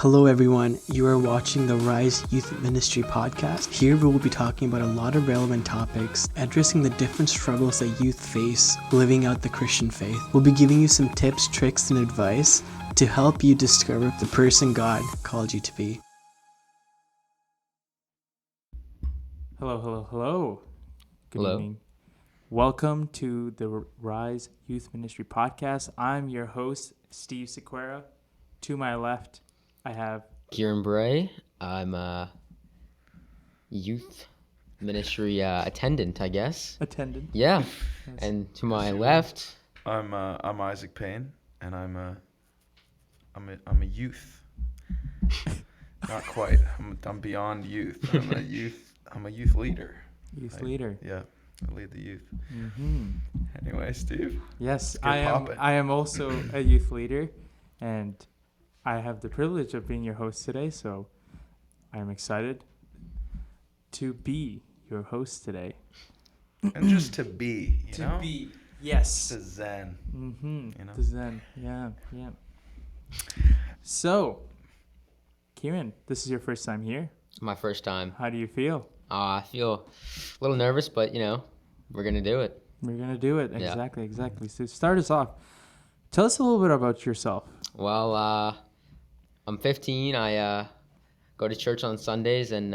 Hello everyone, you are watching the Rise Youth Ministry podcast. Here we will be talking about a lot of relevant topics, addressing the different struggles that youth face living out the Christian faith. We'll be giving you some tips, tricks, and advice to help you discover the person God called you to be. Hello. Good Hello. evening. Welcome to the Rise Youth Ministry podcast. I'm your host, Steve Sequeira. To my left, I have Kieran Bray. I'm a youth ministry attendant, I guess. attendant. Yeah. Yes. And to my left, I'm Isaac Payne, and I'm a youth. Not quite. I'm beyond youth. I'm a youth leader. Youth leader. Yeah, I lead the youth. Mm-hmm. Anyway, Steve. Yes, Get poppin'. I am also a youth leader, and I have the privilege of being your host today, so I'm excited to be your host today. And just to be, you know? Yes. To zen. Mm-hmm. You know? The Zen. Yeah. So, Kieran, this is your first time here. my first time. How do you feel? I feel a little nervous, but, we're going to do it. We're going to do it. Yeah. Exactly. So start us off. Tell us a little bit about yourself. Well, I'm 15. I go to church on Sundays and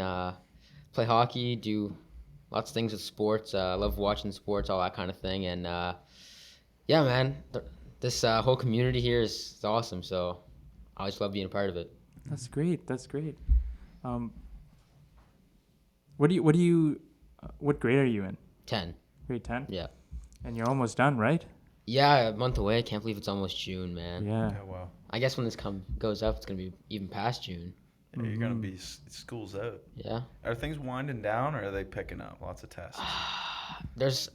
play hockey, do lots of things with sports. I love watching sports, all that kind of thing. And, yeah, man, this whole community here is awesome. So I just love being a part of it. That's great. What grade are you in? 10. Grade 10? Yeah. And you're almost done, right? Yeah, a month away. I can't believe it's almost June, man. Yeah. Oh, wow. I guess when this goes up, it's going to be even past June. Yeah, you're going to be school's out. Yeah. Are things winding down, or are they picking up? Lots of tests. There's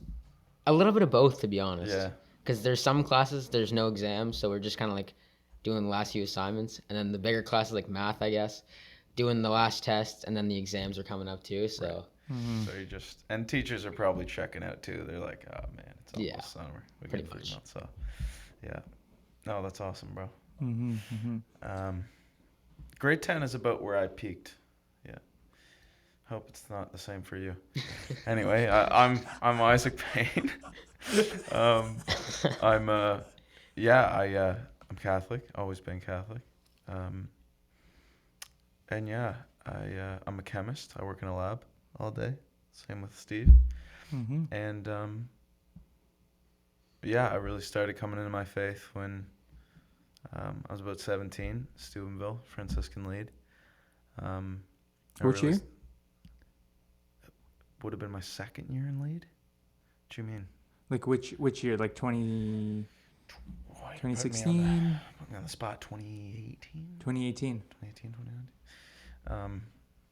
a little bit of both, to be honest. Yeah. Because there's some classes, there's no exams, so we're just kind of like doing the last few assignments. And then the bigger classes, like math, I guess, doing the last test, and then the exams are coming up too, so... Right. Mm-hmm. So and teachers are probably checking out too. They're like, oh man, it's almost Yeah, summer. We pretty got 3 much. months, so yeah. No, that's awesome, bro. Mm-hmm. Grade 10 is about where I peaked. Yeah. Hope it's not the same for you. Anyway, I'm Isaac Payne. I'm Catholic. Always been Catholic. And yeah, I'm a chemist. I work in a lab all day. Same with Steve. Mm-hmm. And I really started coming into my faith when I was about 17, Steubenville, Franciscan lead. Which year? Would have been my second year in lead. What do you mean? Like which year? Like 2016? Put me on the spot. 2018? 2018. 2018, 2019.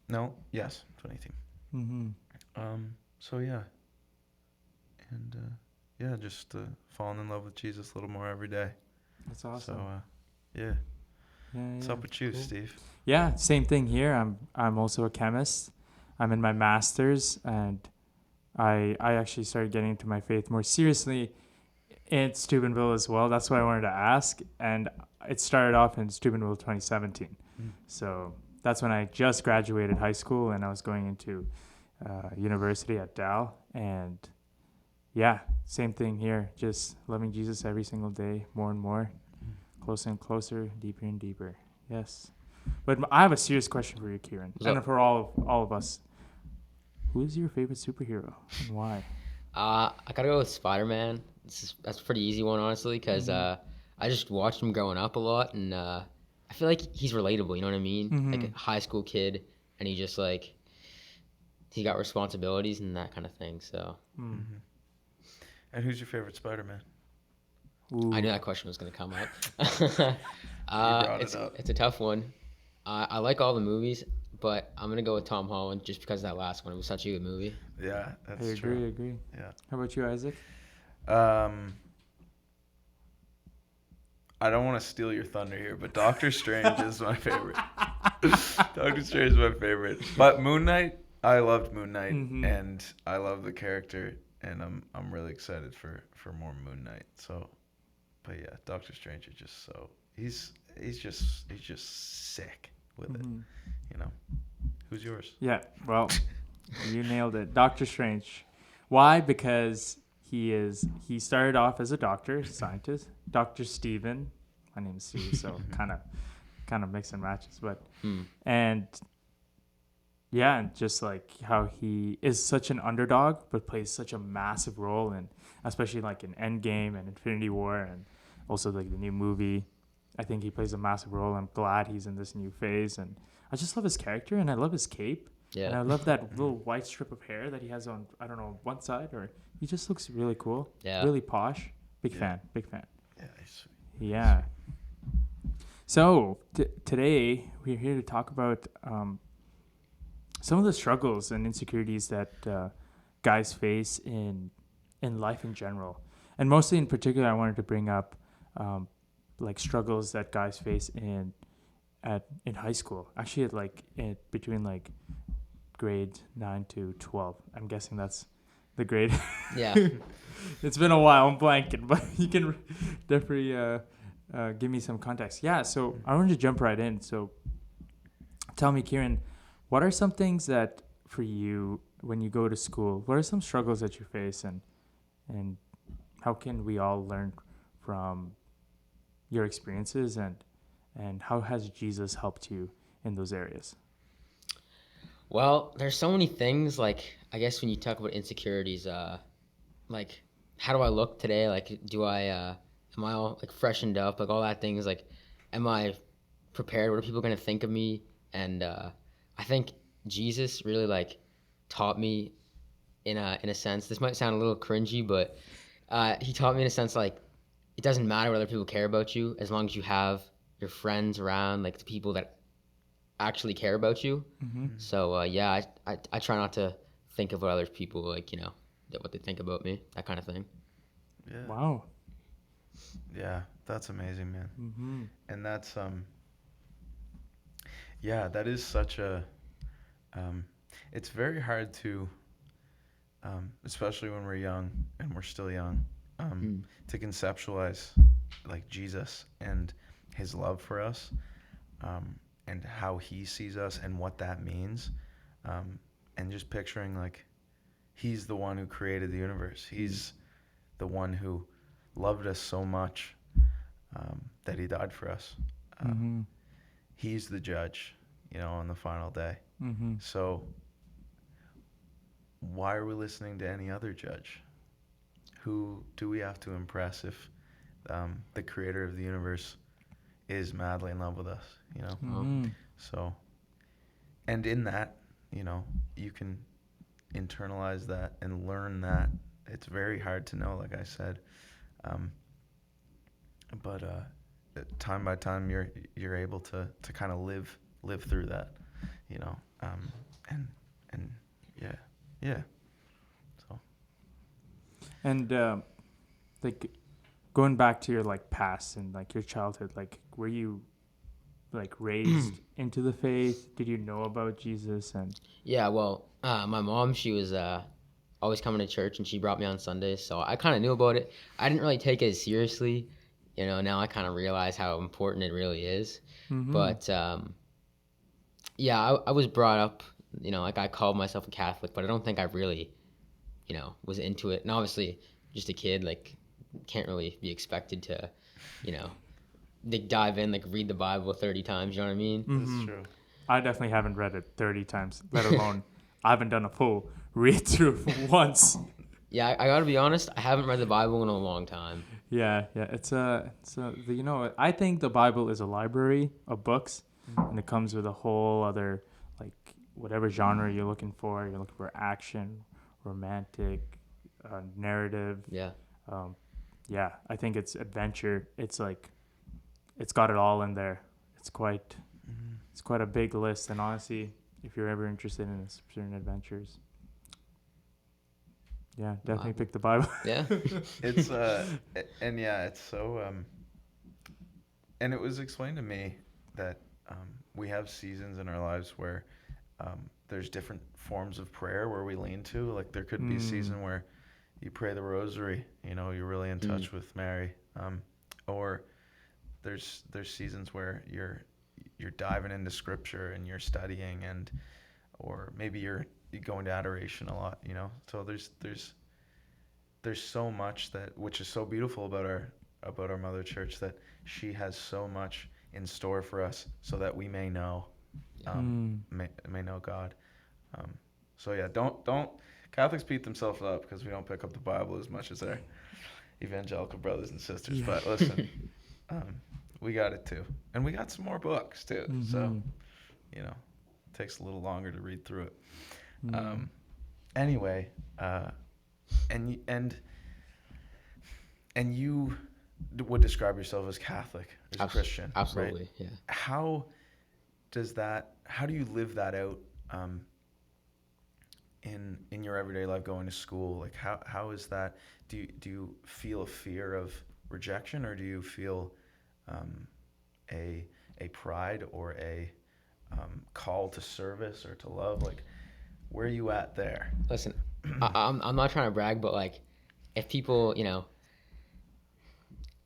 No, yes, 2018. Mm-hmm. So yeah. And just falling in love with Jesus a little more every day. That's awesome. So yeah. What's up with you, Cool. Steve? Yeah, same thing here. I'm also a chemist. I'm in my master's, and I actually started getting into my faith more seriously in Steubenville as well. That's why I wanted to ask, and it started off in Steubenville 2017. So that's when I just graduated high school, and I was going into university at Dal, and yeah, same thing here. Just loving Jesus every single day, more and more, closer and closer, deeper and deeper. Yes. But I have a serious question for you, Kieran, and for all of us. Who is your favorite superhero and why? I gotta go with Spider-Man. That's a pretty easy one, honestly, because I just watched him growing up a lot, and I feel like he's relatable, you know what I mean? Mm-hmm. Like a high school kid, and he just like, he got responsibilities and that kind of thing, so. Mm-hmm. And who's your favorite Spider-Man? Ooh. I knew that question was going to come up. brought it up. It's a tough one. I like all the movies, but I'm going to go with Tom Holland just because of that last one. It was such a good movie. Yeah, that's I true. agree. Yeah. How about you, Isaac? I don't want to steal your thunder here, but Doctor Strange is my favorite. Doctor Strange is my favorite. But Moon Knight, I loved Moon Knight, and I love the character, and I'm really excited for more Moon Knight. So, but yeah, Doctor Strange is just so he's he's just sick with it. You know. Who's yours? Yeah, well, you nailed it. Doctor Strange. Why? Because he started off as a doctor, scientist, Dr. Steven. My name is Steve, so kind of mix and matches, but and yeah, and just like how he is such an underdog but plays such a massive role, and especially like in Endgame and Infinity War and also like the new movie. I think he plays a massive role. I'm glad he's in this new phase, and I just love his character, and I love his cape. Yeah. And I love that little white strip of hair that he has on, I don't know, one side, or he just looks really cool. Yeah. Really posh. Big fan. Yeah, he's sweet. Yeah. So today we're here to talk about some of the struggles and insecurities that guys face in life in general, and mostly in particular, I wanted to bring up like struggles that guys face in high school. Actually, between like grade 9 to 12. I'm guessing that's the grade. Yeah. It's been a while. I'm blanking, but you can definitely give me some context. Yeah. So I wanted to jump right in. So tell me, Kieran, what are some things that for you when you go to school? What are some struggles that you face, and how can we all learn from your experiences, and how has Jesus helped you in those areas? Well, there's so many things. Like, I guess when you talk about insecurities, like, how do I look today? Like, am I all like freshened up? Like all that things. Like, am I prepared? What are people gonna think of me? And I think Jesus really like taught me in a sense. This might sound a little cringy, but he taught me in a sense like it doesn't matter what other people care about you as long as you have your friends around, like the people that actually care about you. So yeah, I try not to think of what other people like, what they think about me, that kind of thing. Yeah. Wow. Yeah, that's amazing, man. And that's yeah, that is such a it's very hard to especially when we're young and we're still young to conceptualize like Jesus and his love for us, and how he sees us and what that means, and just picturing like he's the one who created the universe. He's the one who loved us so much that he died for us. He's the judge, on the final day. So why are we listening to any other judge? Who do we have to impress if the creator of the universe is madly in love with us, So, and in that, you can internalize that and learn that. It's very hard to know, like I said, but time by time you're able to kind of live through that, and yeah. So. And like going back to your like past and like your childhood, like were you like raised into the faith? Did you know about Jesus? And yeah, well, my mom, she was always coming to church, and she brought me on Sundays, so I kind of knew about it. I didn't really take it as seriously, now I kind of realize how important it really is. But yeah, I was brought up, like I called myself a Catholic, but I don't think I really was into it. And obviously just a kid, like can't really be expected to like dive in, like read the Bible 30 times, you know what I mean? That's true. I definitely haven't read it 30 times, let alone I haven't done a full read through once. Yeah, I gotta be honest, I haven't read the Bible in a long time. Yeah, it's I think the Bible is a library of books, and it comes with a whole other, like, whatever genre you're looking for. You're looking for action, romantic, narrative. Yeah. Yeah, I think it's adventure. It's like, it's got it all in there. It's quite a big list, and honestly, if you're ever interested in certain adventures, yeah, definitely pick the Bible. Yeah. It's and yeah, it's so and it was explained to me that we have seasons in our lives where there's different forms of prayer where we lean to. Like there could be a season where you pray the rosary, you're really in touch with Mary, or there's seasons where you're diving into scripture and you're studying, and or maybe you're going to adoration a lot, you know. So there's so much that, which is so beautiful about our mother church, that she has so much in store for us so that we may know may know God. So yeah, don't Catholics beat themselves up because we don't pick up the Bible as much as our evangelical brothers and sisters. But listen, we got it too, and we got some more books too. So you know, it takes a little longer to read through it. Anyway, and you would describe yourself as Catholic, as a Christian, absolutely, right? yeah. How do you live that out in your everyday life, going to school? Like how is that? Do you feel a fear of rejection, or do you feel a pride or a call to service or to love? Like, where are you at there? Listen, I'm not trying to brag, but like, if people, you know,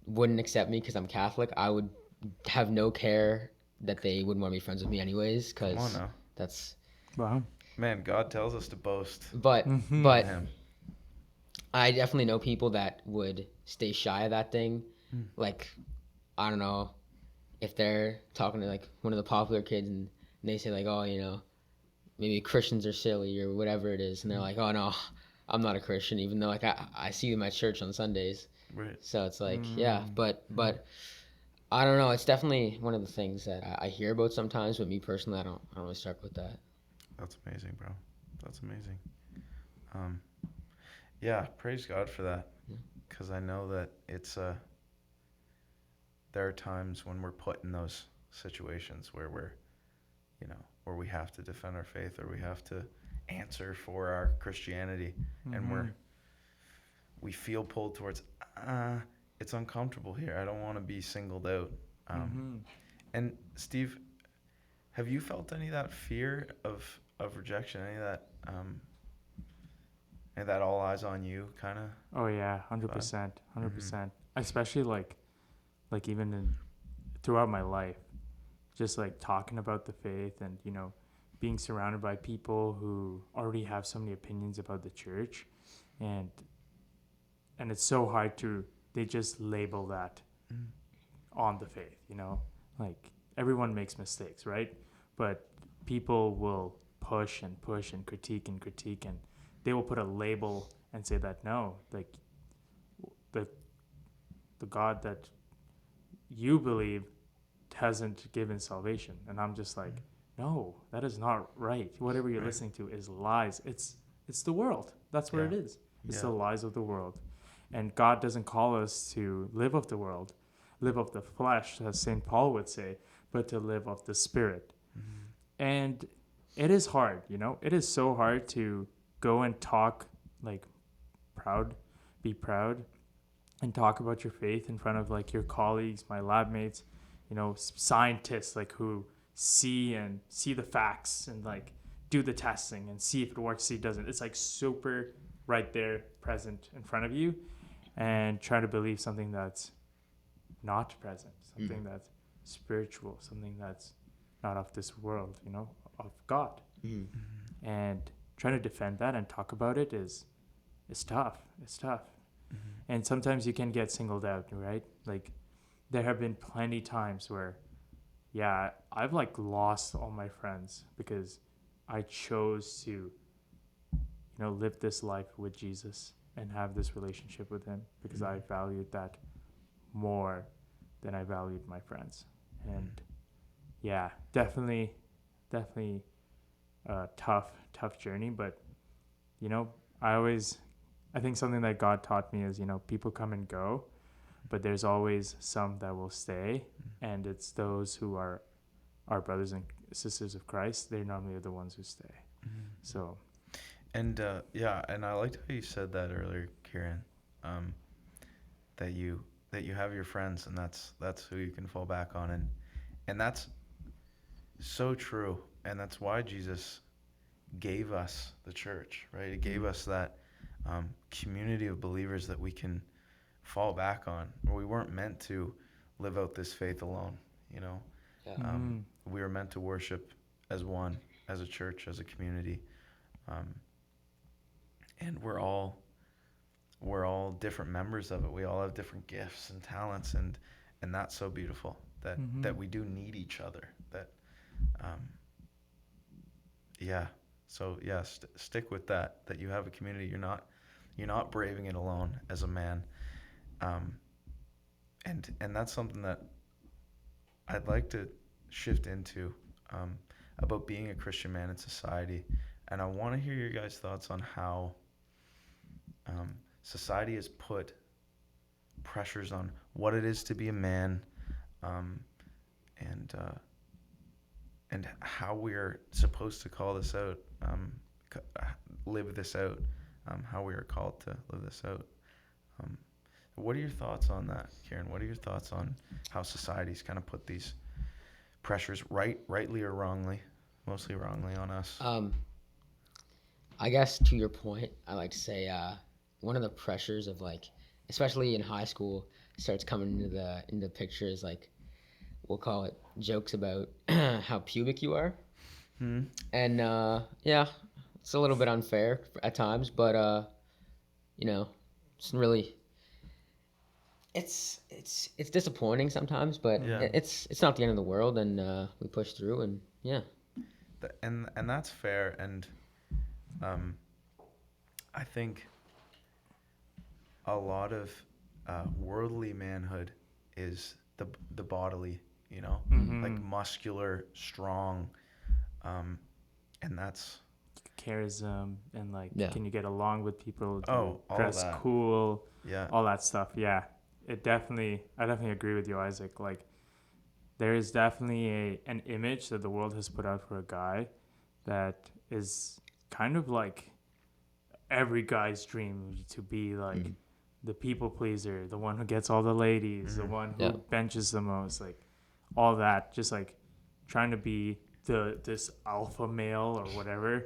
wouldn't accept me because I'm Catholic, I would have no care that they wouldn't want to be friends with me anyways, Come on because now. that's... Wow. Man, God tells us to boast. But Him. I definitely know people that would stay shy of that thing. Like, I don't know, if they're talking to like one of the popular kids and they say like, oh, you know, maybe Christians are silly or whatever it is, and they're like, oh no, I'm not a Christian, even though like I see them at church on Sundays. Right. So it's like, yeah, but I don't know. It's definitely one of the things that I hear about sometimes, but me personally, I don't really struggle with that. That's amazing, bro. That's amazing. Yeah, praise God for that, because I know that it's there are times when we're put in those situations where where we have to defend our faith, or we have to answer for our Christianity, and we feel pulled towards it's uncomfortable here. I don't want to be singled out. And Steve, have you felt any of that fear of rejection? Any of that all eyes on you kind of? Oh yeah, 100%, 100%. Especially like even throughout my life, just like talking about the faith, and you know, being surrounded by people who already have so many opinions about the church, and it's so hard to, they just label that on the faith, you know, like everyone makes mistakes, right? But people will push and critique, and they will put a label and say that no, like the God that you believe hasn't given salvation. And I'm just like, no, that is not right. Whatever you're listening to is lies. It's the world. That's where it is. It's the lies of the world. And God doesn't call us to live of the world, live of the flesh, as St. Paul would say, but to live of the Spirit. And it is hard, you know? It is so hard to go and talk like be proud, and talk about your faith in front of like your colleagues, my lab mates, you know, scientists like who see the facts and like do the testing and see if it works, see it doesn't. It's like super right there, present in front of you, and try to believe something that's not present, something that's spiritual, something that's not of this world, you know, of God. And trying to defend that and talk about it is tough. It's tough. And sometimes you can get singled out, right? Like there have been plenty times where, yeah, I've like lost all my friends because I chose to, you know, live this life with Jesus and have this relationship with him because I valued that more than I valued my friends. And yeah, definitely a tough journey. But, you know, I think something that God taught me is, you know, people come and go, but there's always some that will stay. And it's those who are our brothers and sisters of Christ. They normally are the ones who stay. So. And and I liked how you said that earlier, Kieran, that you have your friends, and that's who you can fall back on, and that's so true, and that's why Jesus gave us the church, right? He gave us that community of believers that we can fall back on. Or we weren't meant to live out this faith alone. You know, Yeah. we were meant to worship as one, as a church, as a community, and we're all different members of it. We all have different gifts and talents, and that's so beautiful that we do need each other. That, yeah. So yeah, stick with that. That you have a community. You're not braving it alone as a man. And that's something that I'd like to shift into, about being a Christian man in society. And I want to hear your guys' thoughts on how society has put pressures on what it is to be a man, and how we're supposed to call this out, live this out, how we are called to live this out. What are your thoughts on that, Kieran? What are your thoughts on how society's kind of put these pressures, rightly or wrongly, mostly wrongly, on us? I guess to your point, I like to say one of the pressures of, like, especially in high school, starts coming into the picture is, like, we'll call it jokes about how pubic you are. And yeah, it's a little bit unfair at times, but you know, it's really it's disappointing sometimes, but Yeah. it's not the end of the world, and we push through, and yeah. And that's fair. And I think a lot of worldly manhood is the bodily, you know, like muscular, strong, and that's Charism and, like, Yeah. can you get along with people? all Dress that. cool, Yeah. all that stuff. Yeah, I definitely agree with you, Isaac. Like, there is definitely an image that the world has put out for a guy that is kind of like every guy's dream, to be like the people pleaser, the one who gets all the ladies, the one who benches the most, like all that, just like trying to be this alpha male or whatever.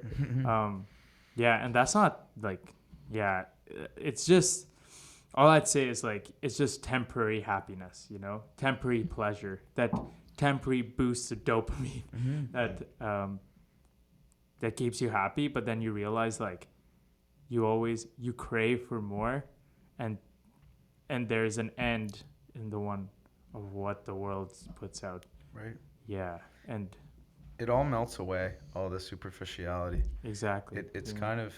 Yeah, and that's not like, yeah, it's just, all I'd say is, like, it's just temporary happiness, you know, temporary pleasure, that temporary boost of dopamine that keeps you happy. But then you realize, like, you crave for more, and there's an end in the one of what the world puts out. Right. Yeah, and It all melts away, all the superficiality. exactly. It's kind of,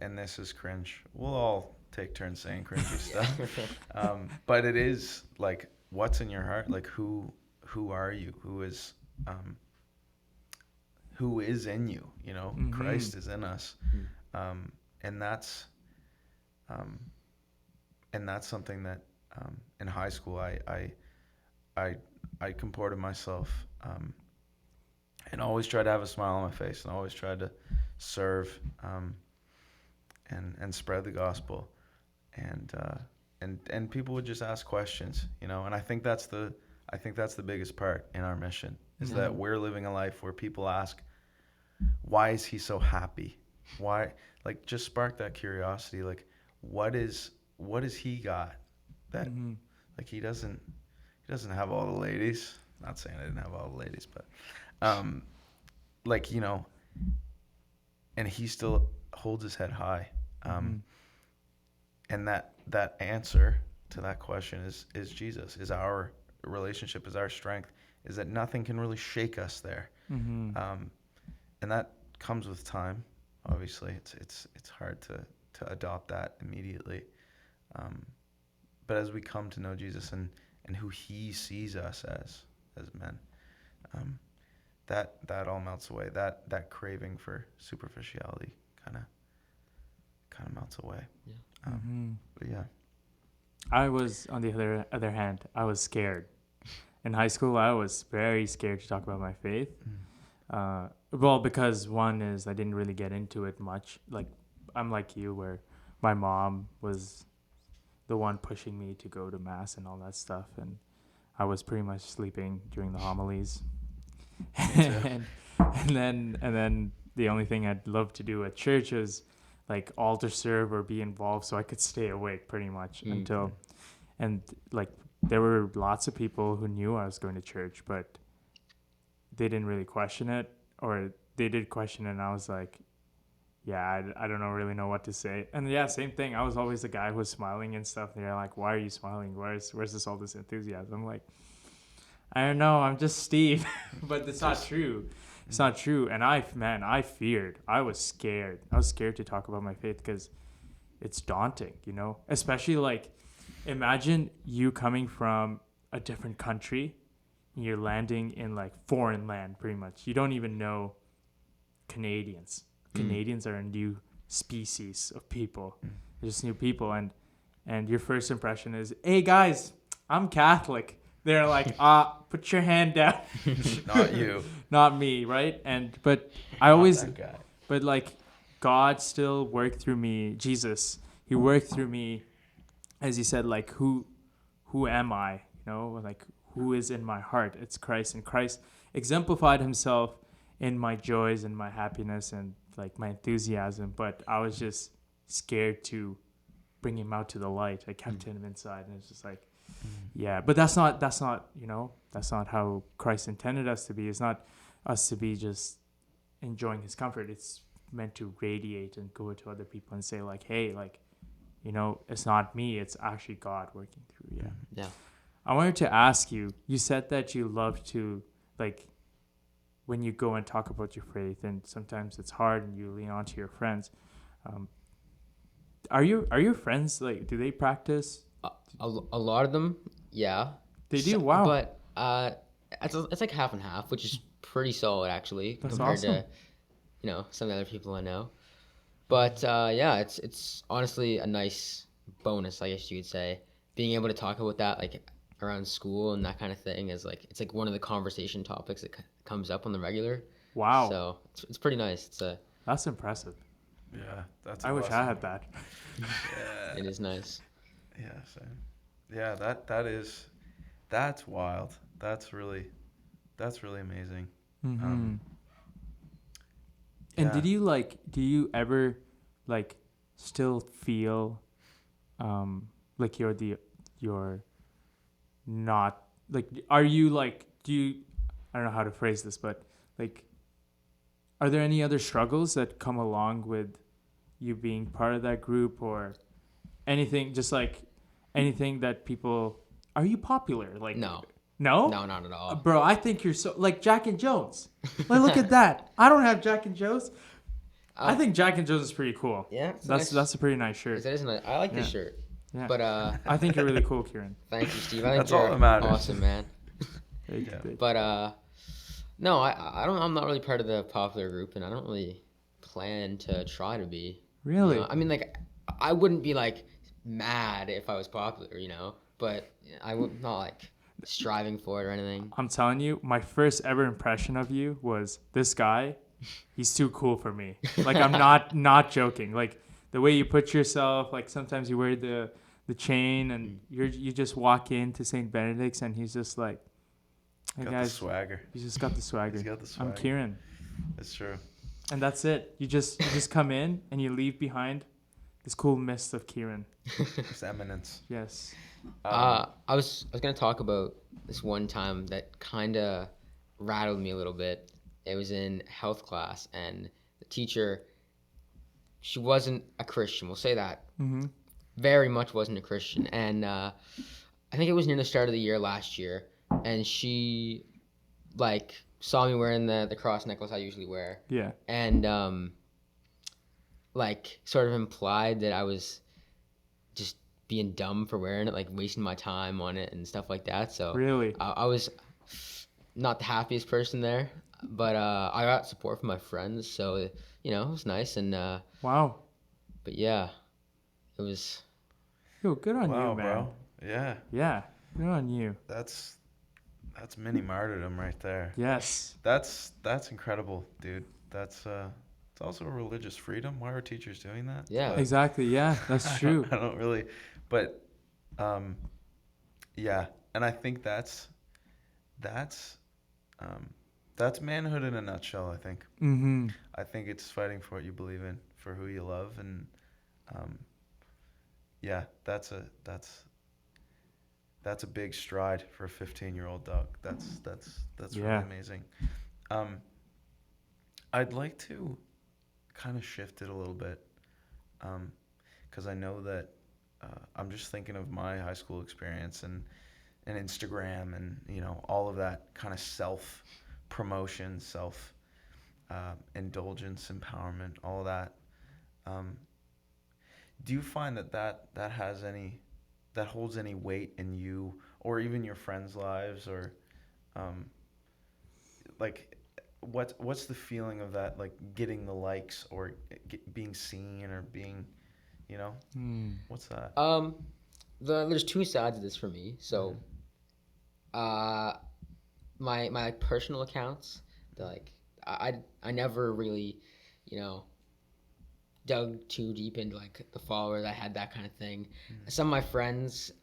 and this is cringe. We'll all take turns saying cringy stuff. But it is like, what's in your heart? Like, who are you? Who is in you? You know, Christ is in us. And that's something that in high school I comported myself, and always tried to have a smile on my face, and always tried to serve, and spread the gospel, and people would just ask questions, you know. And I think that's the biggest part in our mission, is that we're living a life where people ask, why is he so happy? Why, like, just spark that curiosity. Like, what is he got that, like, he doesn't have all the ladies. Not saying I didn't have all the ladies, but like, you know, and he still holds his head high. And that answer to that question is Jesus, is our relationship, is our strength, is that nothing can really shake us there. And that comes with time. Obviously, it's hard to adopt that immediately. But as we come to know Jesus and who he sees us as men, that all melts away. That craving for superficiality kind of melts away. Yeah. But yeah. I was, on the other hand, I was scared. In high school, I was very scared to talk about my faith. Well, because one is I didn't really get into it much. Like, I'm like you, where my mom was the one pushing me to go to mass and all that stuff, and I was pretty much sleeping during the homilies. and then the only thing I'd love to do at church was like altar serve or be involved, so I could stay awake pretty much until, and like there were lots of people who knew I was going to church, but they didn't really question it, or they did question it, and I was like, yeah, I don't really know what to say. And yeah, same thing. I was always the guy who was smiling and stuff. They're like, why are you smiling? Where's this all this enthusiasm? I'm like, I don't know. I'm just Steve. But it's not true. It's not true. And I feared. I was scared. I was scared to talk about my faith because it's daunting, you know? Especially like, imagine you coming from a different country and you're landing in like foreign land pretty much. You don't even know Canadians. Canadians are a new species of people. They're just new people, and your first impression is, hey guys, I'm Catholic. They're like, put your hand down. Not you. Not me, right? But like God still worked through me. Jesus, he worked through me, as he said, like who am I? You know, like who is in my heart? It's Christ, and Christ exemplified himself in my joys and my happiness and like my enthusiasm, but I was just scared to bring him out to the light. I kept him inside, and it's just like, yeah, but that's not, you know, that's not how Christ intended us to be. It's not us to be just enjoying his comfort. It's meant to radiate and go to other people and say like, hey, like, you know, it's not me, it's actually God working through you. Yeah. I wanted to ask you, you said that you love to, like, when you go and talk about your faith, and sometimes it's hard and you lean on to your friends. Are your friends, like, do they practice? A lot of them, yeah. They do? Wow. But it's like half and half, which is pretty solid actually. That's compared awesome. to, you know, some of the other people I know. But yeah, it's honestly a nice bonus, I guess you could say. Being able to talk about that, like, around school and that kind of thing is like, it's like one of the conversation topics that comes up on the regular. Wow. So it's pretty nice. That's impressive. Yeah, that's I wish I awesome. had that. It is nice. Yeah, same. Yeah, that's wild. That's really amazing. Mm-hmm. And Yeah. do you ever like still feel like you're not, like, are you like, I don't know how to phrase this, but like, are there any other struggles that come along with you being part of that group, or anything, just like anything that people, are you popular? Like, No, no, not at all. bro, I think you're so like Jack and Jones. Like, look at that. I don't have Jack and Jones. I think Jack and Jones is pretty cool. Yeah, That's a pretty nice shirt. That is nice. I like this Yeah. shirt. Yeah. But I think you're really cool, Kieran. thank you, Steve. I think That's all you're that matters. awesome, man. Yeah. But no, I'm not really part of the popular group, and I don't really plan to try to be. Really? You know? I mean, like, I wouldn't be like mad if I was popular, you know, but I would not like striving for it or anything. I'm telling you, my first ever impression of you was, this guy, he's too cool for me. Like, I'm not joking. Like, the way you put yourself, like, sometimes you wear the chain, and you just walk into St. Benedict's, and he's just like, hey Got guys, the swagger. he's just got the swagger. He's got the swagger. I'm Kieran. That's true. And that's it. You just come in and you leave behind this cool mist of Kieran. It's eminence. Yes. I was gonna talk about this one time that kind of rattled me a little bit. It was in health class, and the teacher, she wasn't a Christian. We'll say that. Mm-hmm. Very much wasn't a Christian, and I think it was near the start of the year last year, and she like saw me wearing the cross necklace I usually wear, Yeah. and like sort of implied that I was just being dumb for wearing it, like wasting my time on it and stuff like that. So Really? I was not the happiest person there, but I got support from my friends, so you know, it was nice. And Wow. but yeah, it was. Yo, good on Wow, you, man. bro. Yeah, Yeah. Good on you. that's mini martyrdom right there. Yes. That's incredible, dude. That's it's also a religious freedom. Why are teachers doing that? Yeah. But Exactly. Yeah, that's true. I don't really, but yeah, and I think that's manhood in a nutshell. I think. Mm-hmm. I think it's fighting for what you believe in, for who you love, and yeah, that's that's a big stride for a 15-year-old dog. That's really Yeah. amazing. I'd like to kind of shift it a little bit, because I know that I'm just thinking of my high school experience and Instagram and all of that kind of self promotion, self indulgence, empowerment, all of that. Do you find that holds any weight in you or even your friends' lives, or like what's the feeling of that, like getting the likes or being seen or being, what's that? There's two sides of this for me. So, my personal accounts, I never really, dug too deep into like the followers. I had that kind of thing. Some of my friends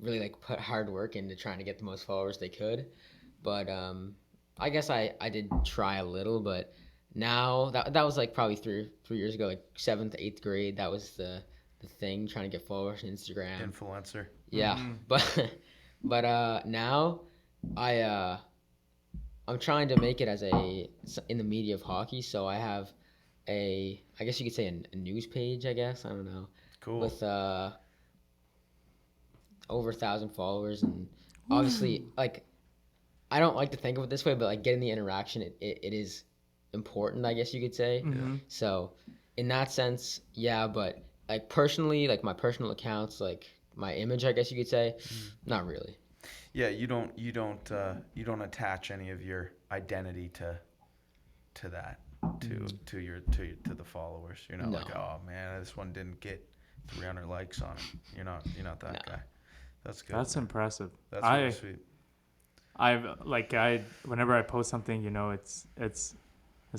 really like put hard work into trying to get the most followers they could, but I guess I did try a little. But now that was like probably three years ago, like 7th, 8th grade. That was the thing, trying to get followers on Instagram. Influencer. Yeah, but now I'm trying to make it as in the media of hockey. So I have I guess you could say a news page, I guess. I don't know. Cool. With over 1,000 followers, and obviously, like, I don't like to think of it this way, but like getting the interaction, it is important, I guess you could say. Mm-hmm. So in that sense, yeah, but like personally, like my personal accounts, like my image, I guess you could say, not really. Yeah, you don't attach any of your identity to that, to the followers. You're not like, oh man, this one didn't get 300 likes on it. You're not that guy. That's good. That's impressive. That's really sweet. Whenever I post something, it's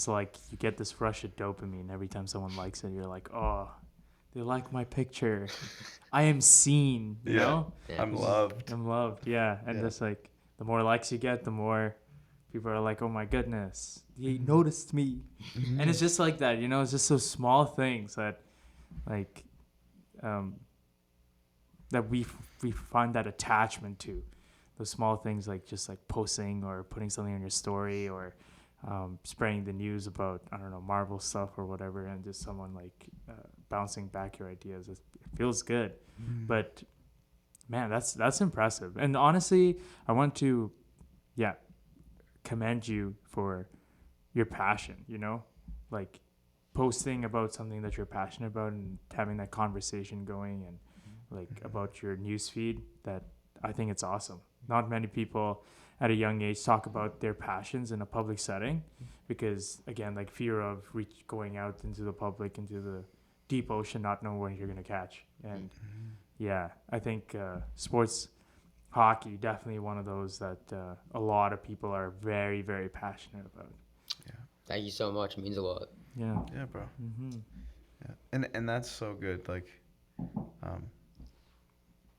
like you get this rush of dopamine every time someone likes it. You're like, oh, they like my picture. I am seen, you know? Yeah. I'm loved. Yeah. And just like the more likes you get, the more people are like, oh my goodness, he noticed me. And it's just like that, it's just those small things that like that we find that attachment to. Those small things, like just like posting or putting something on your story, or spreading the news about, I don't know, Marvel stuff or whatever, and just someone like bouncing back your ideas. It feels good. But man, that's impressive. And honestly, I want to commend you for your passion, like posting about something that you're passionate about and having that conversation going, and like about your news feed. That I think it's awesome. Not many people at a young age talk about their passions in a public setting, because again, like fear of going out into the public, into the deep ocean, not knowing what you're going to catch. And I think sports, hockey, definitely one of those that a lot of people are very, very passionate about. Yeah. Thank you so much. It means a lot. Yeah. Yeah, bro. Yeah. And that's so good. Like,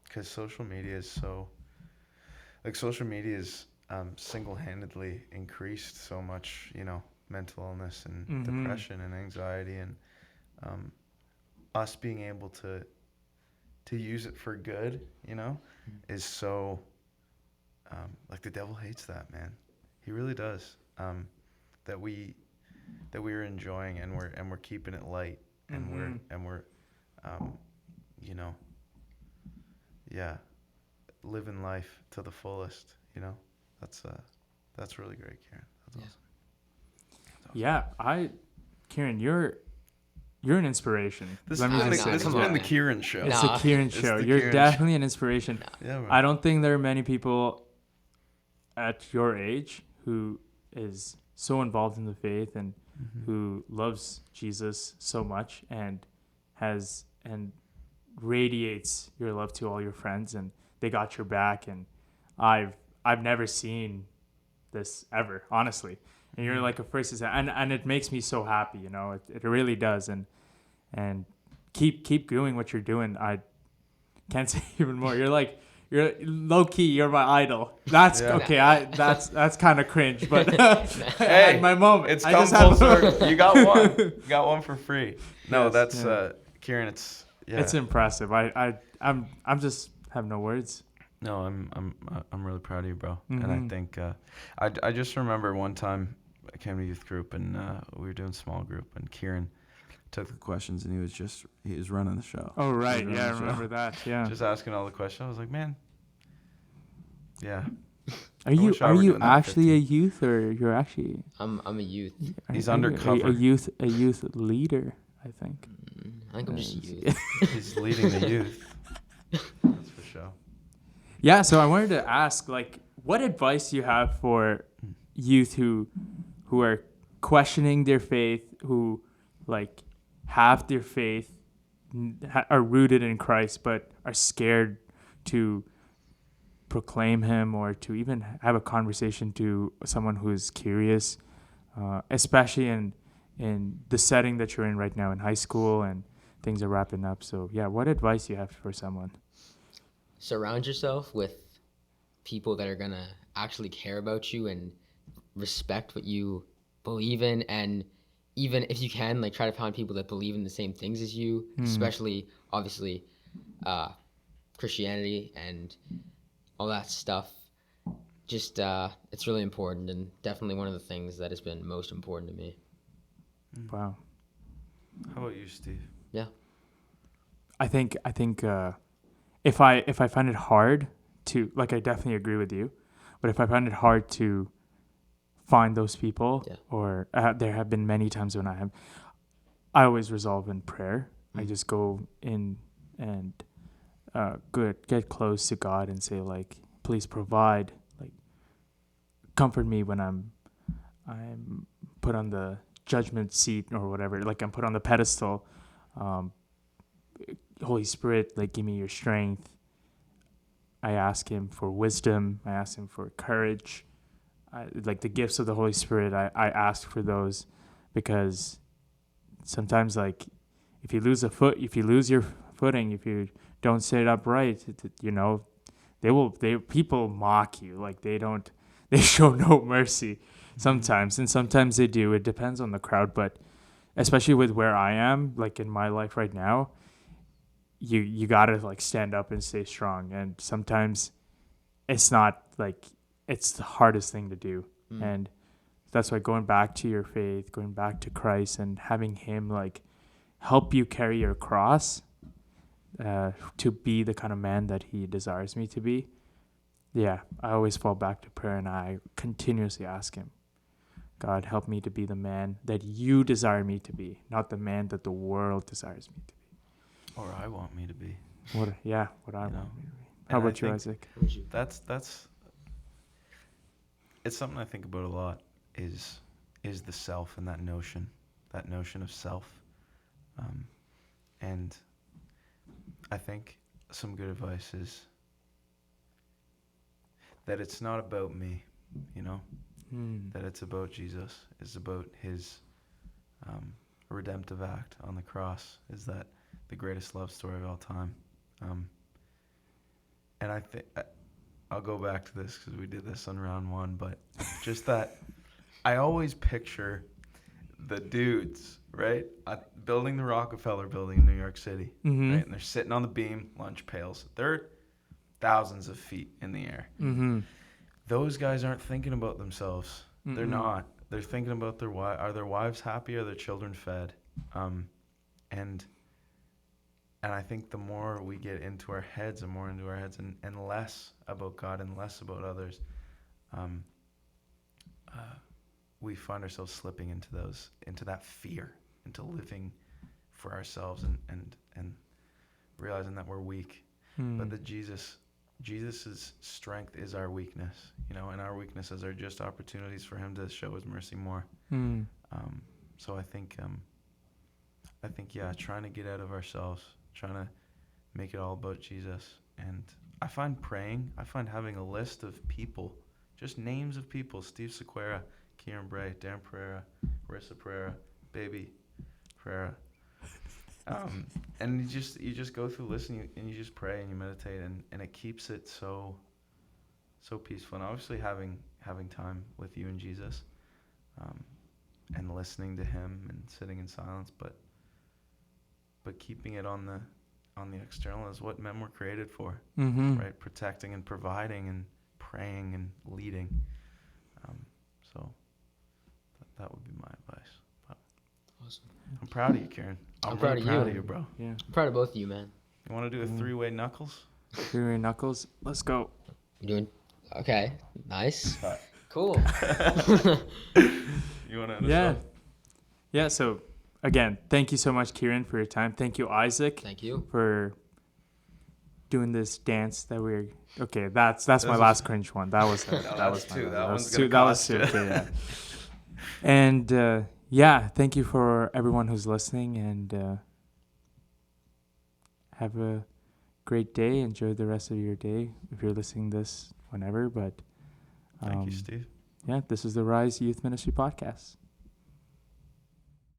because social media is single-handedly increased so much, mental illness and depression and anxiety, and us being able to use it for good, is so, like, the devil hates that, man. He really does. That we are enjoying, and we're keeping it light, and we're living life to the fullest. That's really great, Kieran. That's awesome. Yeah, Kieran, you're an inspiration. This has been the Kieran Show. It's the Kieran Show. You're definitely an inspiration. Yeah, I don't think there are many people at your age who is so involved in the faith and who loves Jesus so much and radiates your love to all your friends, and they got your back. And I've never seen this ever, honestly. And you're like a first to say, and it makes me so happy, it really does. And keep doing what you're doing. I can't say even more. You're low key. You're my idol. That's okay. That's kind of cringe, but hey, my moment. It's come full circle. You got one. You got one for free. No, yes, that's Kieran. It's impressive. I'm just have no words. No, I'm really proud of you, bro. Mhm. And I think I just remember one time I came to youth group and we were doing small group and Kieran took the questions and he was running the show. Oh, He was right. running Yeah, I the show. remember that. Yeah. Just asking all the questions. I was like, man, yeah. Are I you wish I were doing that at actually a 15. youth, or you're actually I'm a youth. He's are you undercover. a youth leader? I think. I think I'm just a Yes. youth. He's leading the youth. That's for sure. Yeah. So I wanted to ask, like, what advice do you have for youth who are questioning their faith, who like have their faith, are rooted in Christ, but are scared to proclaim him or to even have a conversation to someone who is curious, especially in the setting that you're in right now in high school and things are wrapping up. So yeah, what advice do you have for someone? Surround yourself with people that are gonna actually care about you and respect what you believe in, and even if you can, like, try to find people that believe in the same things as you, especially obviously Christianity and all that stuff. Just it's really important, and definitely one of the things that has been most important to me. Wow. How about you, Steve? Yeah. I think if I find it hard to, like, I definitely agree with you, but if I find it hard to find those people, Yeah. or there have been many times when I always resolve in prayer. I just go in and get close to God and say, like, please provide, like, comfort me when I'm put on the judgment seat or whatever, like I'm put on the pedestal. Holy Spirit, like, give me your strength. I ask him for wisdom. I ask him for courage. Like the gifts of the Holy Spirit, I ask for those, because sometimes, like, if you lose your footing, if you don't sit upright, people mock you. Like, they show no mercy sometimes, and sometimes they do. It depends on the crowd, but especially with where I am, like in my life right now, you gotta, like, stand up and stay strong. And sometimes it's not, like, it's the hardest thing to do. And that's why going back to your faith, going back to Christ, and having him, like, help you carry your cross, to be the kind of man that he desires me to be. Yeah, I always fall back to prayer, and I continuously ask him, God, help me to be the man that you desire me to be, not the man that the world desires me to be. Or I want me to be. What I You want know, me to be. and How I about you, think Isaac? That's it's something I think about a lot, is the self, and that notion of self. And I think some good advice is that it's not about me, that it's about Jesus. It's about his redemptive act on the cross. Is that the greatest love story of all time? And I think I'll go back to this because we did this on round one, but just that I always picture the dudes, right, building the Rockefeller building in New York City, Mm-hmm. right, and they're sitting on the beam, lunch pails. They're thousands of feet in the air. Mm-hmm. Those guys aren't thinking about themselves. Mm-mm. They're not. They're thinking about their wife. Are their wives happy? Are their children fed? And I think the more we get into our heads and less about God and less about others, we find ourselves slipping into that fear, into living for ourselves and realizing that we're weak. But that Jesus's strength is our weakness, and our weaknesses are just opportunities for him to show his mercy more. So I think trying to get out of ourselves, trying to make it all about Jesus. And I find having a list of people, just names of people: Steve Sequeira, Kieran Bray, Dan Pereira, Marissa Pereira, Baby Pereira. And you just go through listening, and you just pray and you meditate, and it keeps it so peaceful. And obviously having time with you and Jesus, and listening to him and sitting in silence, but keeping it on on the external is what men were created for, Mm-hmm. right? Protecting and providing and praying and leading. So that would be my advice. But Awesome. I'm proud of you, Kieran. I'm really proud of proud you. of you, bro. Yeah. I'm proud of both of you, man. You want to do a three-way knuckles? Three-way knuckles. Let's go. You doing okay? Nice. Cut. Cool. You want to end us Yeah. off? Yeah. So again, thank you so much, Kieran, for your time. Thank you, Isaac, Thank you. for doing this dance that we're okay. That's my was- last cringe one. That was No, that was that's my two. bad. That one's was gonna two. That was cost two. you. Okay, yeah. And yeah, thank you for everyone who's listening, and have a great day. Enjoy the rest of your day if you're listening this whenever. But Thank you, Steve. yeah, this is the Rise Youth Ministry Podcast.